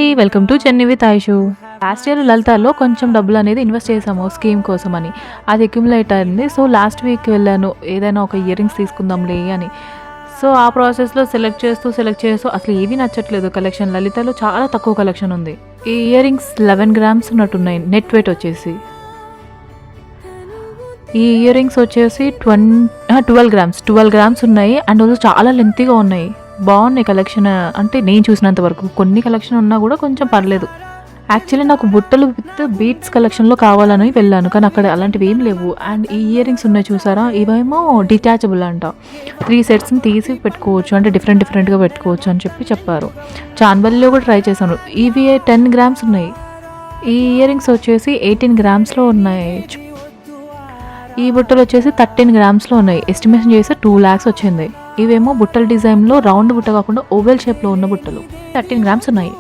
అండి, welcome to Chennai with Ayush. Last year లలితాలో కొంచెం డబ్బులు అనేది ఇన్వెస్ట్ చేసాము స్కీమ్ కోసం అని. అది అక్యుములేట్ అయింది. సో లాస్ట్ వీక్ వెళ్ళాను ఏదైనా ఒక ఇయర్ రింగ్స్ తీసుకుందాంలే అని. సో ఆ ప్రాసెస్లో సెలెక్ట్ చేస్తూ అసలు ఏవి నచ్చట్లేదు కలెక్షన్. లలితాలో చాలా తక్కువ కలెక్షన్ ఉంది. ఈ ఇయర్ రింగ్స్ 11 గ్రామ్స్ ఉన్నట్టున్నాయి నెట్ వెయిట్ వచ్చేసి. ఈ ఇయర్ రింగ్స్ వచ్చేసి 12 గ్రామ్స్ ఉన్నాయి. అండ్ ఆల్సో చాలా లెంతీగా ఉన్నాయి. బాగున్నాయి కలెక్షన్. అంటే నేను చూసినంత వరకు కొన్ని కలెక్షన్ ఉన్నా కూడా కొంచెం పర్లేదు. యాక్చువల్లీ నాకు బుట్టలు విత్ బీట్స్ కలెక్షన్లో కావాలని వెళ్ళాను, కానీ అక్కడ అలాంటివి ఏం లేవు. అండ్ ఈ ఇయర్ రింగ్స్ ఉన్నాయి చూసారా, ఇవేమో డిటాచబుల్ అంట. 3 సెట్స్ని తీసి పెట్టుకోవచ్చు, అంటే డిఫరెంట్గా పెట్టుకోవచ్చు అని చెప్పారు. చాన్బల్లిలో కూడా ట్రై చేశాను. ఇవి 10 గ్రామ్స్ ఉన్నాయి. ఈ ఇయర్ రింగ్స్ వచ్చేసి 18 గ్రామ్స్లో ఉన్నాయి. ఈ బుట్టలు వచ్చేసి 13 గ్రామ్స్లో ఉన్నాయి. ఎస్టిమేషన్ చేసి 2 lakhs వచ్చింది. ఇవేమో బుట్టల డిజైన్లో రౌండ్ బుట్ట కాకుండా ఓవెల్ షేప్లో ఉన్న బుట్టలు 13 గ్రామ్స్ ఉన్నాయి.